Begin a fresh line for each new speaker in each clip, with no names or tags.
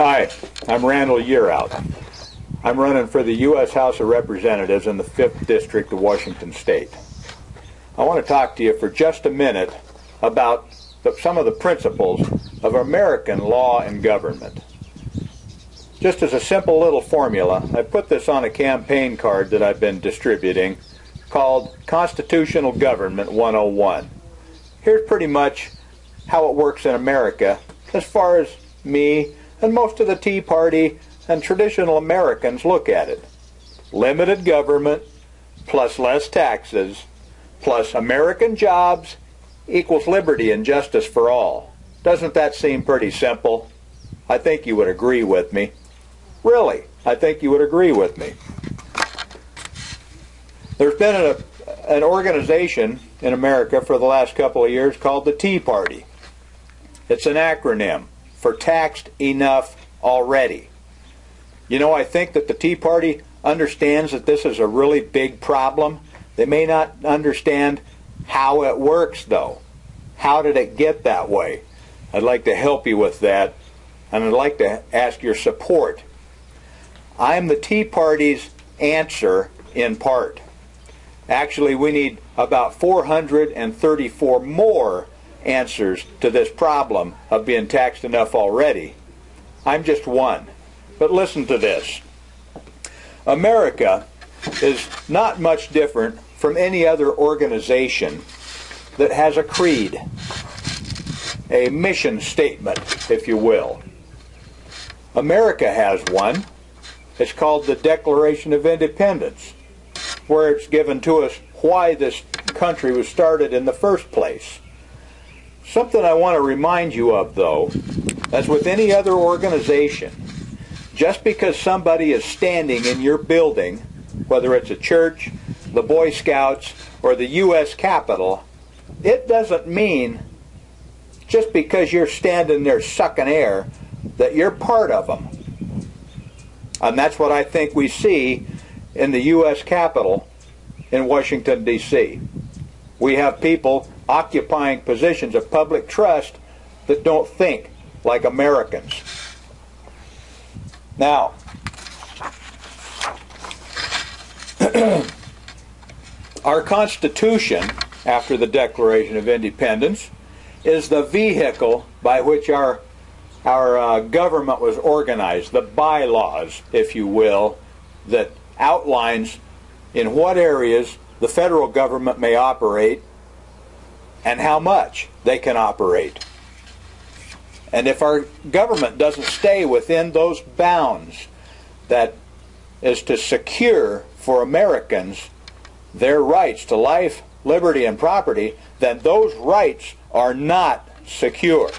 Hi, I'm Randall Yearout. I'm running for the U.S. House of Representatives in the 5th District of Washington State. I want to talk to you for just a minute about some of the principles of American law and government. Just as a simple little formula, I put this on a campaign card that I've been distributing called Constitutional Government 101. Here's pretty much how it works in America as far as me and most of the Tea Party and traditional Americans look at it. Limited government plus less taxes plus American jobs equals liberty and justice for all. Doesn't that seem pretty simple? I think you would agree with me. Really, I think you would agree with me. There's been an organization in America for the last couple of years called the Tea Party. It's an acronym for Taxed Enough Already. You know, I think that the Tea Party understands that this is a really big problem. They may not understand how it works, though. How did it get that way? I'd like to help you with that, and I'd like to ask your support. I'm the Tea Party's answer in part. Actually, we need about 434 more answers to this problem of being taxed enough already. I'm just one. But listen to this. America is not much different from any other organization that has a creed, a mission statement, if you will. America has one. It's called the Declaration of Independence, where it's given to us why this country was started in the first place. Something I want to remind you of, though, as with any other organization, just because somebody is standing in your building, whether it's a church, the Boy Scouts, or the U.S. Capitol, it doesn't mean, just because you're standing there sucking air, that you're part of them. And that's what I think we see in the U.S. Capitol in Washington, D.C. We have people occupying positions of public trust that don't think like Americans. Now, our Constitution, after the Declaration of Independence, is the vehicle by which our government was organized, the bylaws, if you will, that outlines in what areas the federal government may operate and how much they can operate. And if our government doesn't stay within those bounds that is to secure for Americans their rights to life, liberty, and property, then those rights are not secure.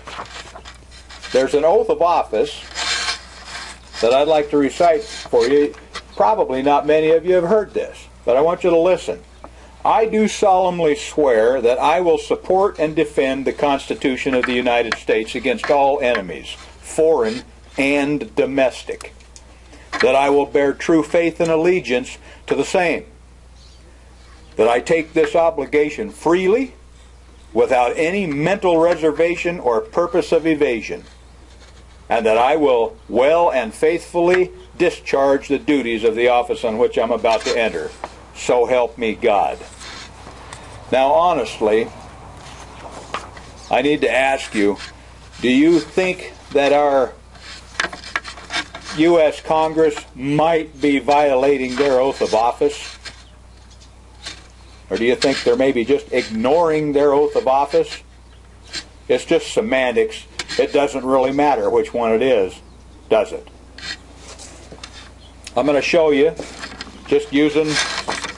There's an oath of office that I'd like to recite for you. Probably not many of you have heard this, but I want you to listen. I do solemnly swear that I will support and defend the Constitution of the United States against all enemies, foreign and domestic. That I will bear true faith and allegiance to the same. That I take this obligation freely, without any mental reservation or purpose of evasion. And that I will well and faithfully discharge the duties of the office on which I'm about to enter. So help me God. Now, honestly, I need to ask you, do you think that our U.S. Congress might be violating their oath of office? Or do you think they're maybe just ignoring their oath of office? It's just semantics. It doesn't really matter which one it is, does it? I'm going to show you, just using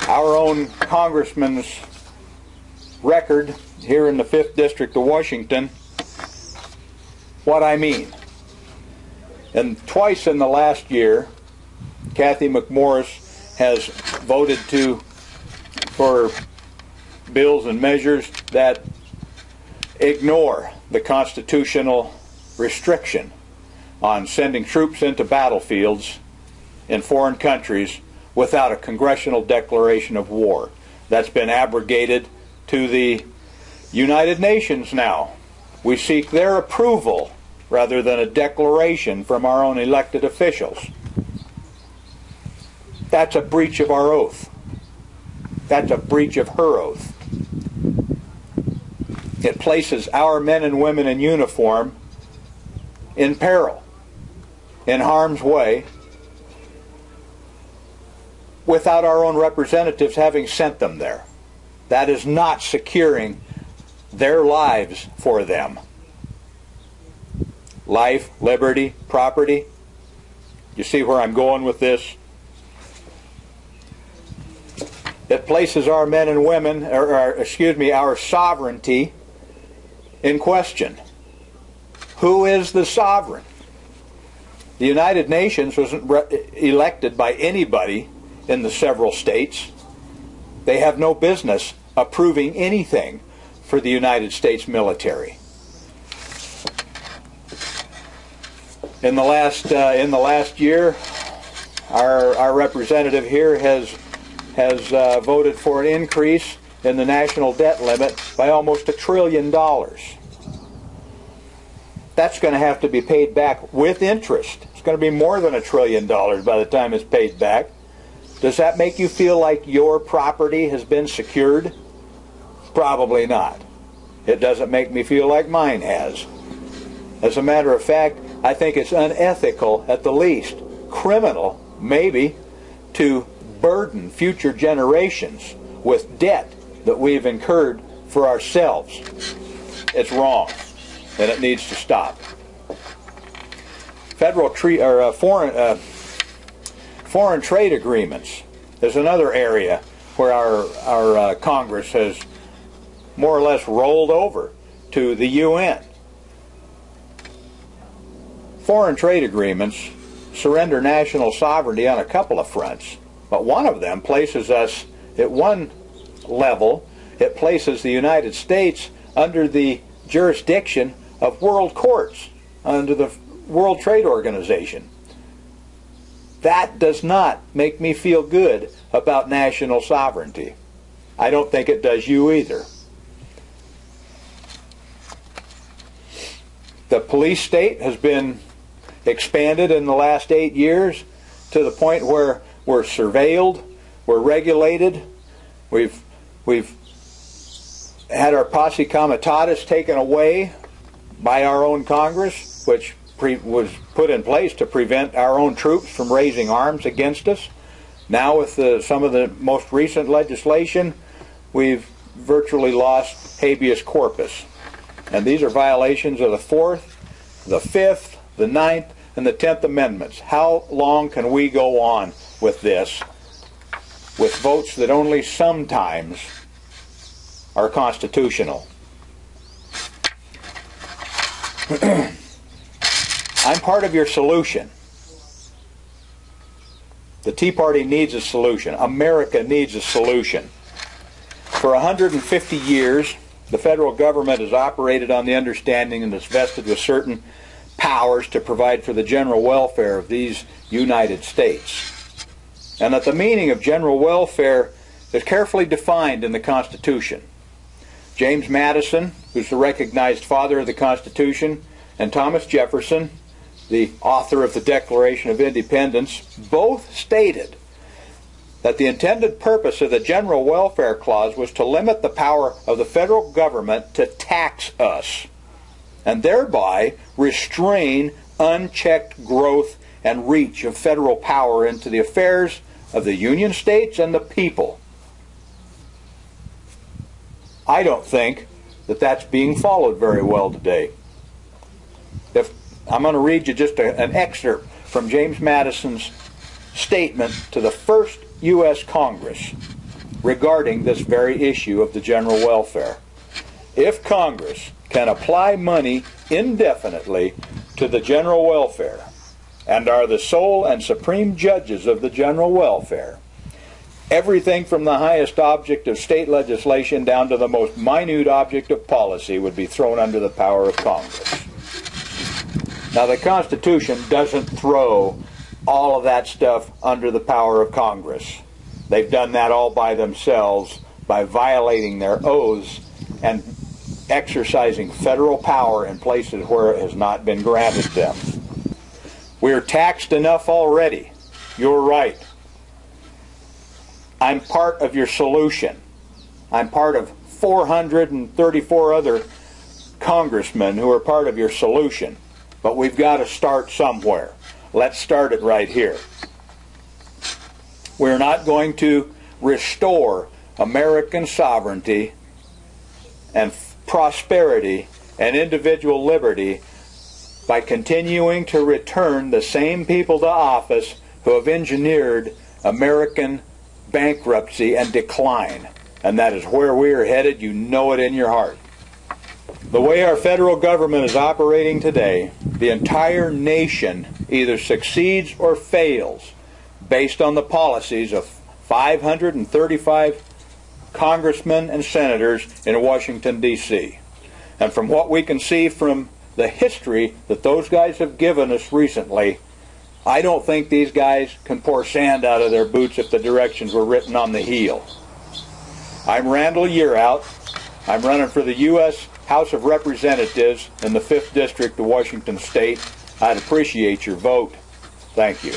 our own congressman's record here in the 5th District of Washington, what I mean. And twice in the last year, Cathy McMorris has voted for bills and measures that ignore the constitutional restriction on sending troops into battlefields in foreign countries without a congressional declaration of war. That's been abrogated to the United Nations now. We seek their approval rather than a declaration from our own elected officials. That's a breach of our oath. That's a breach of her oath. It places our men and women in uniform in peril, in harm's way, without our own representatives having sent them there. That is not securing their lives for them. Life, liberty, property. You see where I'm going with this? It places our men and women, our sovereignty in question. Who is the sovereign? The United Nations wasn't elected by anybody in the several states. They have no business approving anything for the United States military. In the last year, our representative here has voted for an increase in the national debt limit by almost $1 trillion. That's going to have to be paid back with interest. It's going to be more than $1 trillion by the time it's paid back. Does that make you feel like your property has been secured? Probably not. It doesn't make me feel like mine has. As a matter of fact, I think it's unethical, at the least, criminal, maybe, to burden future generations with debt that we've incurred for ourselves. It's wrong, and it needs to stop. Foreign trade agreements is another area where our Congress has more or less rolled over to the UN. Foreign trade agreements surrender national sovereignty on a couple of fronts, but one of them places us at one level. It places the United States under the jurisdiction of world courts, under the World Trade Organization. That does not make me feel good about national sovereignty. I don't think it does you either. The police state has been expanded in the last 8 years to the point where we're surveilled, we're regulated, we've had our posse comitatus taken away by our own Congress, which was put in place to prevent our own troops from raising arms against us. Now with some of the most recent legislation, we've virtually lost habeas corpus. And these are violations of the 4th, the 5th, the 9th, and the 10th Amendments. How long can we go on with this, with votes that only sometimes are constitutional? I'm part of your solution. The Tea Party needs a solution. America needs a solution. For 150 years, the federal government has operated on the understanding and is vested with certain powers to provide for the general welfare of these United States. And that the meaning of general welfare is carefully defined in the Constitution. James Madison, who's the recognized father of the Constitution, and Thomas Jefferson, the author of the Declaration of Independence, both stated that the intended purpose of the General Welfare Clause was to limit the power of the federal government to tax us, and thereby restrain unchecked growth and reach of federal power into the affairs of the Union States and the people. I don't think that that's being followed very well today. I'm going to read you just an excerpt from James Madison's statement to the first U.S. Congress regarding this very issue of the general welfare. If Congress can apply money indefinitely to the general welfare and are the sole and supreme judges of the general welfare, everything from the highest object of state legislation down to the most minute object of policy would be thrown under the power of Congress. Now, the Constitution doesn't throw all of that stuff under the power of Congress. They've done that all by themselves by violating their oaths and exercising federal power in places where it has not been granted them. We're taxed enough already. You're right. I'm part of your solution. I'm part of 434 other congressmen who are part of your solution. But we've got to start somewhere. Let's start it right here. We're not going to restore American sovereignty and prosperity and individual liberty by continuing to return the same people to office who have engineered American bankruptcy and decline. And that is where we are headed. You know it in your heart. The way our federal government is operating today, the entire nation either succeeds or fails based on the policies of 535 congressmen and senators in Washington, D.C. And from what we can see from the history that those guys have given us recently, I don't think these guys can pour sand out of their boots if the directions were written on the heel. I'm Randall Yearout. I'm running for the U.S. House of Representatives in the 5th District of Washington State. I'd appreciate your vote. Thank you.